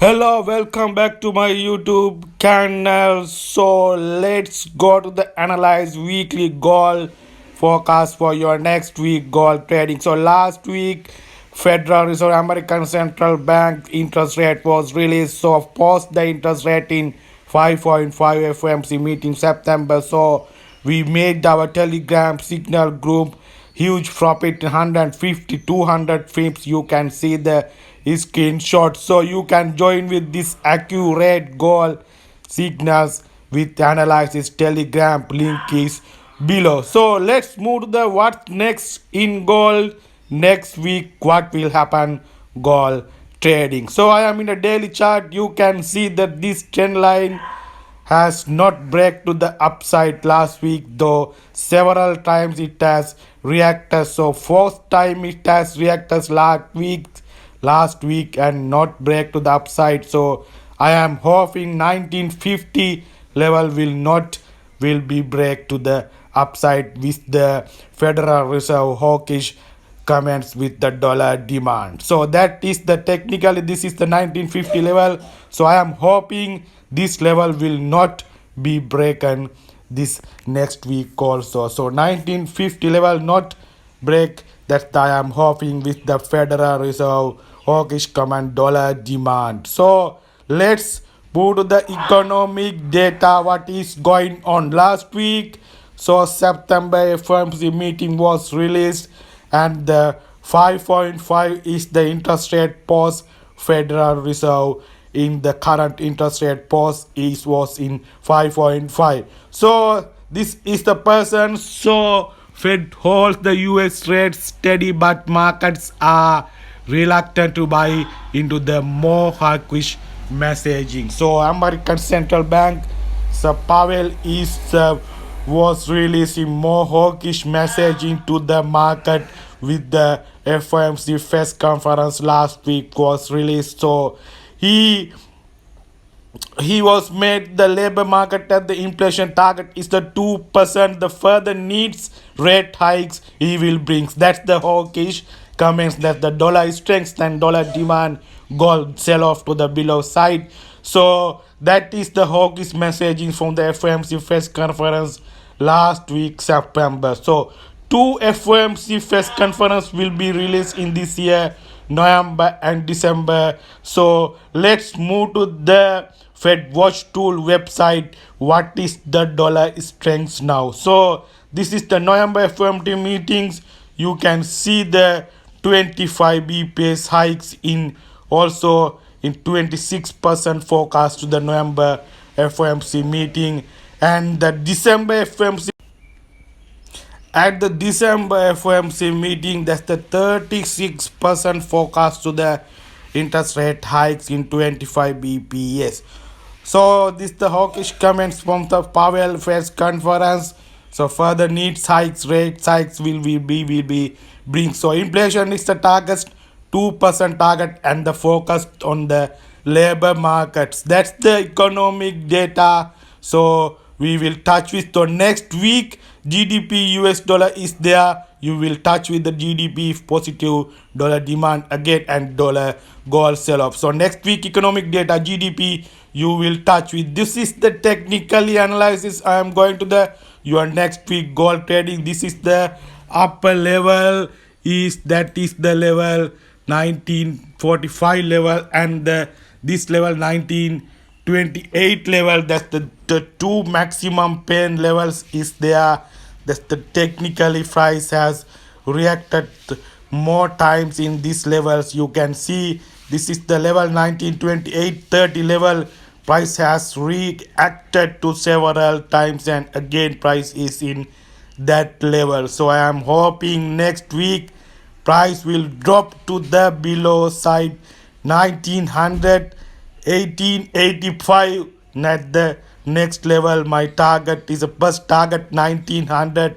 Hello, welcome back to my YouTube channel. So let's go to the analyze weekly goal forecast for your next week goal trading. So last week, Federal Reserve American Central Bank interest rate was released. So post the interest rate in 5.5 FOMC meeting September. So we made our Telegram signal group huge profit 150 200 pips. You can see the screenshot, so you can join with this accurate goal signals with analysis. Telegram link is below. So let's move to the what next in gold next week, what will happen gold trading. So I am in a daily chart. You can see that this trend line has not break to the upside last week, though several times it has reacted. So first time it has reacted last week and not break to the upside. So I am hoping 1950 level will be break to the upside with the Federal Reserve hawkish comments with the dollar demand. So that is the technically this is the 1950 level. So I am hoping this level will not be broken this next week also. So 1950 level not break, that I am hoping with the Federal Reserve hawkish comment dollar demand. So let's move to the economic data. What is going on last week? So September FOMC meeting was released, and the 5.5 is the interest rate post Federal Reserve. In the current interest rate post is was in 5.5. So this is the person. So Fed holds the US rate steady, but markets are reluctant to buy into the more hawkish messaging. So American Central Bank, so Powell is was releasing more hawkish messaging to the market with the FOMC Fed conference last week was released. So he was made the labor market at the inflation target is the 2%. The further needs rate hikes he will bring. That's the hawkish comments that the dollar is strength and dollar demand gold sell off to the below side. So that is the hawkish messaging from the FOMC Fed conference last week September. So two FOMC Fed conference will be released in this year, November and December. So let's move to the Fed Watch Tool website. What is the dollar strength now? So this is the November FOMC meetings. You can see the 25 bps hikes in also in 26% forecast to the November FOMC meeting, and the December FOMC at the December FOMC meeting, that's the 36% forecast to the interest rate hikes in 25 bps. So this the hawkish comments from the Powell Fed conference. So further needs hikes, rate hikes will be bring. So inflation is the target 2% target, and the focus on the labor markets. That's the economic data. So we will touch with the next week GDP US dollar is there. You will touch with the GDP if positive dollar demand again and dollar gold sell off. So next week economic data GDP you will touch with. This is the technically analysis. I am going to the your next week gold trading. This is the upper level is that is the level 1945 level, and the this level 1928 level. That's the two maximum pain levels is there. That's the technically price has reacted more times in these levels. You can see this is the level 1928-30 level. Price has reacted to several times, and again price is in that level. So I am hoping next week price will drop to the below side 1900 1885 at the next level. My target is a first target 1900.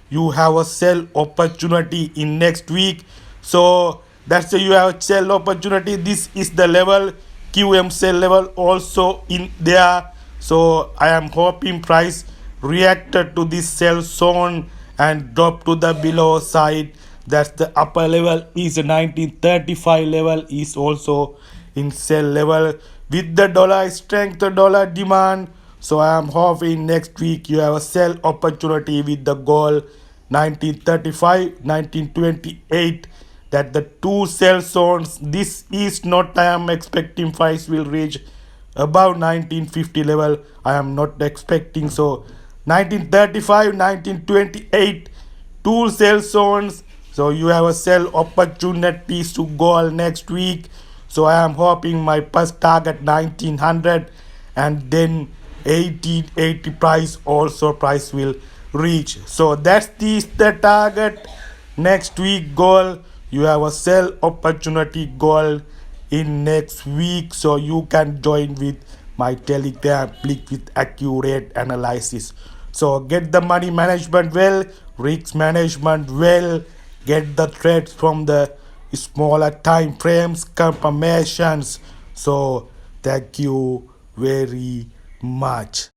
You have a sell opportunity in next week. So that's you have a sell opportunity. This is the level QM sell level also in there. So I am hoping price reacted to this sell zone and drop to the below side. That's the upper level is 1935 level is also in sell level with the dollar strength, the dollar demand. So I am hoping next week you have a sell opportunity with the goal 1935, 1928. That the two sell zones. This is not I am expecting price will reach above 1950 level. I am not expecting so. 1935, 1928, two sell zones. So you have a sell opportunities to goal next week. So I am hoping my first target 1900 and then 1880 price also price will reach. So that's the target next week goal. You have a sell opportunity goal in next week, so you can join with my telegram click with accurate analysis. So get the money management well, risk management well, get the trades from the smaller time frames confirmations. So thank you very much.